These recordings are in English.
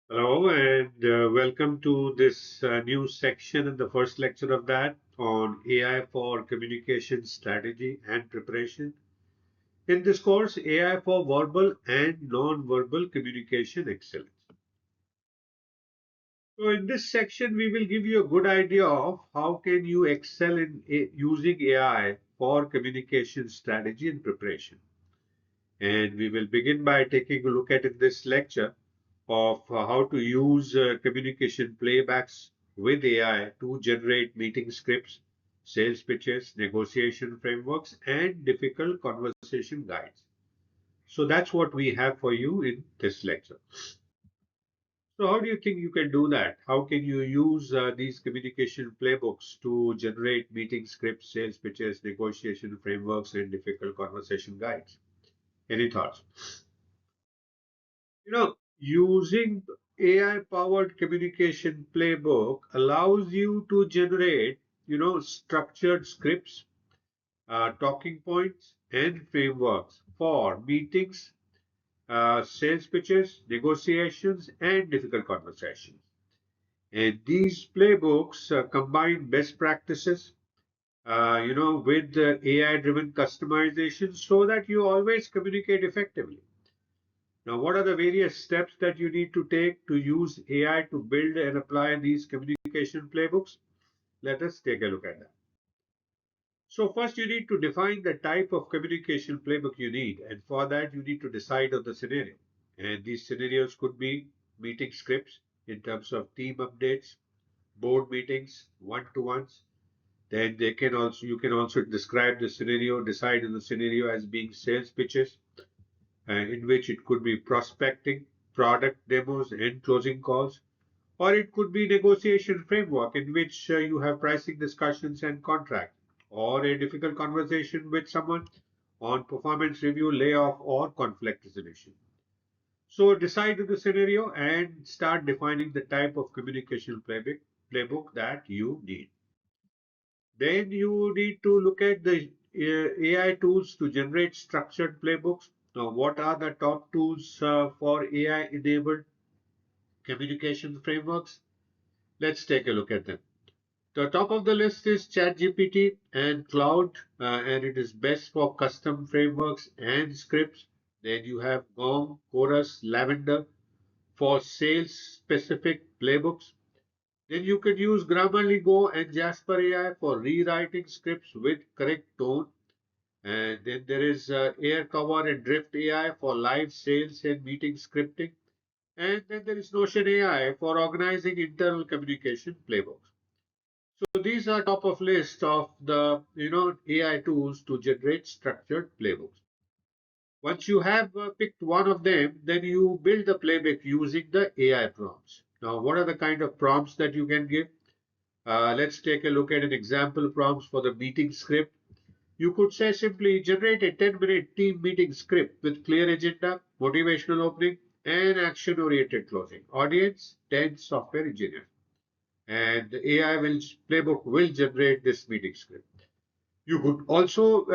Hello and welcome to this new section and the first lecture of that on AI for communication strategy and preparation. In this course, AI for verbal and non-verbal communication excellence. So in this section, we will give you a good idea of how can you excel in using AI for communication strategy and preparation. And we will begin by taking a look at in this lecture of how to use communication playbacks with AI to generate meeting scripts, sales pitches, negotiation frameworks, and difficult conversation guides. So that's what we have for you in this lecture. So how do you think you can do that? How can you use these communication playbooks to generate meeting scripts, sales pitches, negotiation frameworks, and difficult conversation guides? Any thoughts? Using AI powered communication playbook allows you to generate, structured scripts, talking points, and frameworks for meetings, sales pitches, negotiations, and difficult conversations. And these playbooks combine best practices, with AI-driven customization so that you always communicate effectively. Now, what are the various steps that you need to take to use AI to build and apply these communication playbooks? Let us take a look at that. So first you need to define the type of communication playbook you need, and for that you need to decide on the scenario. And these scenarios could be meeting scripts in terms of team updates, board meetings, one-to-ones. Then they can also you can also describe the scenario, decide on the scenario as being sales pitches, in which it could be prospecting, product demos, and closing calls, or it could be negotiation framework in which you have pricing discussions and contract, or a difficult conversation with someone on performance review, layoff, or conflict resolution. So decide the scenario and start defining the type of communication playbook that you need. Then you need to look at the AI tools to generate structured playbooks. Now, what are the top tools for AI-enabled communication frameworks? Let's take a look at them. The top of the list is ChatGPT and Cloud, and it is best for custom frameworks and scripts. Then you have Gong, Chorus, Lavender for sales-specific playbooks. Then you can use Grammarly Go and Jasper AI for rewriting scripts with correct tone. And then there is Aircover and Drift AI for live sales and meeting scripting. And then there is Notion AI for organizing internal communication playbooks. So these are top of list of the AI tools to generate structured playbooks. Once you have picked one of them, then you build the playbook using the AI prompts. Now, what are the kind of prompts that you can give? Let's take a look at an example prompts for the meeting script. You could say simply generate a 10-minute team meeting script with clear agenda, motivational opening, and action-oriented closing. Audience, 10 software engineers. And the AI playbook will generate this meeting script. You could also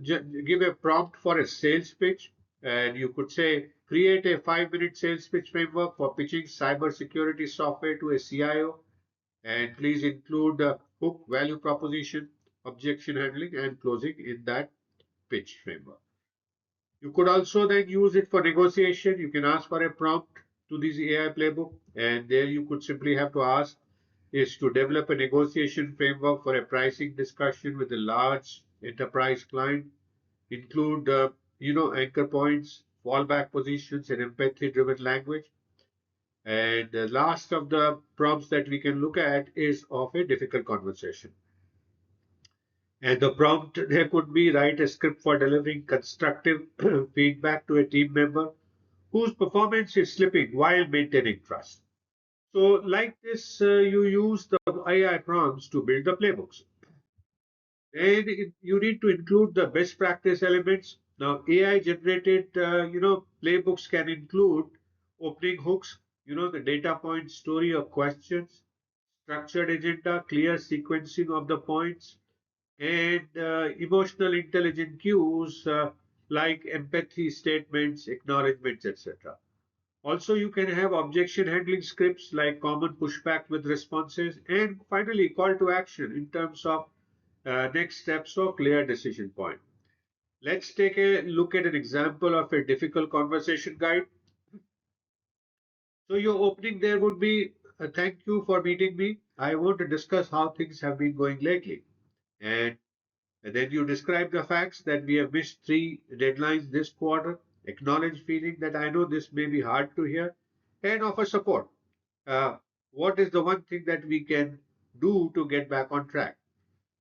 give a prompt for a sales pitch, and you could say create a 5-minute sales pitch framework for pitching cybersecurity software to a CIO, and please include hook, value proposition, objection handling, and closing in that pitch framework. You could also then use it for negotiation. You can ask for a prompt to this AI playbook, and there you could simply have to ask is to develop a negotiation framework for a pricing discussion with a large enterprise client, include anchor points, fallback positions, and empathy-driven language. And the last of the prompts that we can look at is of a difficult conversation. And the prompt there could be write a script for delivering constructive feedback to a team member whose performance is slipping while maintaining trust. So, like this, you use the AI prompts to build the playbooks. And you need to include the best practice elements. Now, AI generated, playbooks can include opening hooks, the data point story of questions, structured agenda, clear sequencing of the points, and emotional intelligent cues like empathy statements, acknowledgements, etc. Also, you can have objection handling scripts like common pushback with responses, and finally, call to action in terms of next steps or clear decision point. Let's take a look at an example of a difficult conversation guide. So, your opening there would be thank you for meeting me. I want to discuss how things have been going lately. And then you describe the facts that we have missed three deadlines this quarter, acknowledge feeling that I know this may be hard to hear, and offer support. Uh, what is the one thing that we can do to get back on track?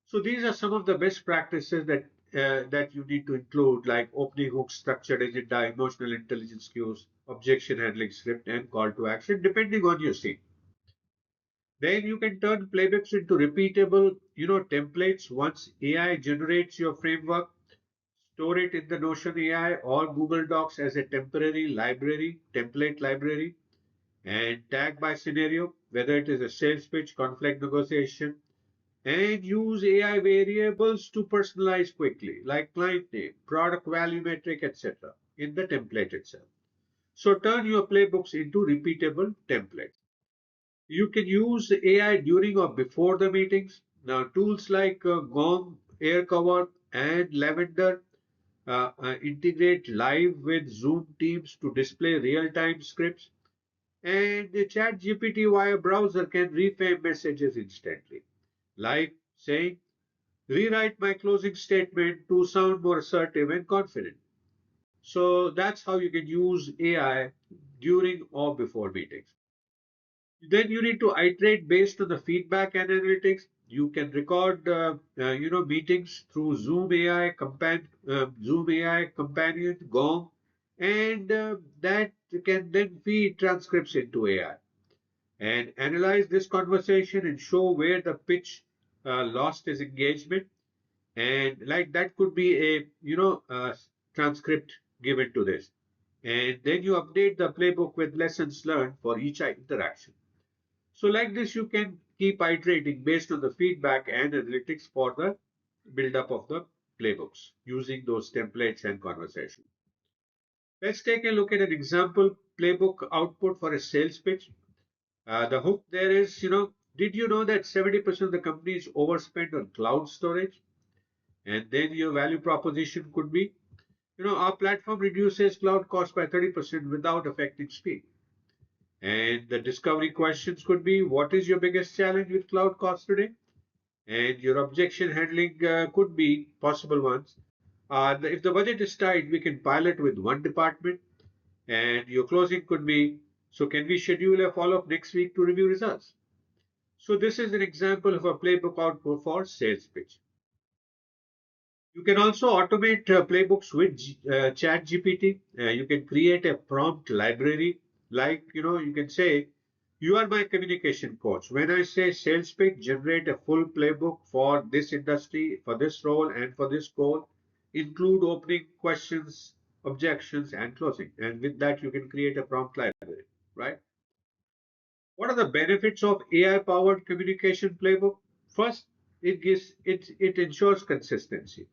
So these are some of the best practices that you need to include, like opening hook, structured agenda, emotional intelligence cues, objection handling script, and call to action, depending on your scene. Then you can turn playbooks into repeatable, templates. Once AI generates your framework, store it in the Notion AI or Google Docs as a temporary library, template library, and tag by scenario, whether it is a sales pitch, conflict negotiation, and use AI variables to personalize quickly, like client name, product value metric, etc., in the template itself. So turn your playbooks into repeatable templates. You can use AI during or before the meetings. Now, tools like Gong, Aircover, and Lavender integrate live with Zoom Teams to display real-time scripts. And the chat GPT via browser can reframe messages instantly, like saying, rewrite my closing statement to sound more assertive and confident. So that's how you can use AI during or before meetings. Then you need to iterate based on the feedback and analytics. You can record, meetings through Zoom AI Companion, Gong, and that can then feed transcripts into AI and analyze this conversation and show where the pitch lost his engagement, and like that could be a transcript given to this, and then you update the playbook with lessons learned for each interaction. So like this you can keep iterating based on the feedback and analytics for the build up of the playbooks using those templates and conversation. Let's take a look at an example playbook output for a sales pitch. The hook there is, did you know that 70% of the companies overspend on cloud storage? And then your value proposition could be, our platform reduces cloud cost by 30% without affecting speed. And the discovery questions could be, what is your biggest challenge with cloud cost today? And your objection handling could be possible ones. If the budget is tight, we can pilot with one department. And your closing could be, so can we schedule a follow-up next week to review results? So this is an example of a playbook output for sales pitch. You can also automate playbooks with Chat GPT. You can create a prompt library, like you can say, "You are my communication coach. When I say sales pitch, generate a full playbook for this industry, for this role, and for this goal. Include opening questions, objections, and closing." And with that, you can create a prompt library, right? What are the benefits of AI-powered communication playbook? First, it ensures consistency.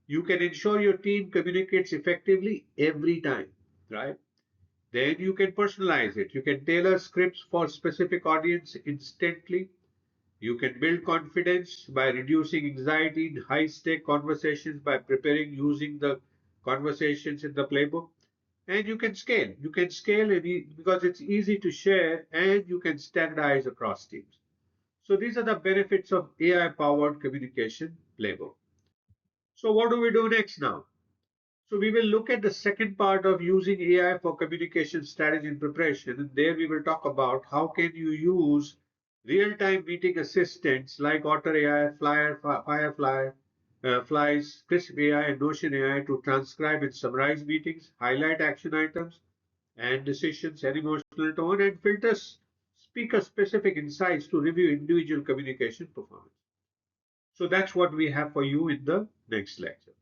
You can ensure your team communicates effectively every time, right? Then you can personalize it. You can tailor scripts for specific audience instantly. You can build confidence by reducing anxiety in high stake conversations by preparing using the conversations in the playbook. And you can scale. You can scale because it's easy to share and you can standardize across teams. So these are the benefits of AI powered communication playbook. So what do we do next now? So we will look at the second part of using AI for communication strategy and preparation. And there we will talk about how can you use real-time meeting assistants like Otter AI, Firefly, Flies, Crisp AI, and Notion AI to transcribe and summarize meetings, highlight action items and decisions and emotional tone, and filters speaker-specific insights to review individual communication performance. So that's what we have for you in the next lecture.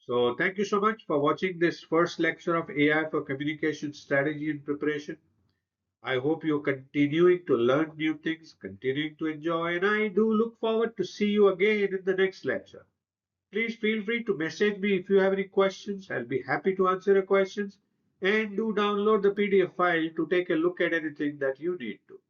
So thank you so much for watching this first lecture of AI for communication strategy and preparation. I hope you're continuing to learn new things, continuing to enjoy, and I do look forward to see you again in the next lecture. Please feel free to message me if you have any questions. I'll be happy to answer your questions. and do download the PDF file to take a look at anything that you need to.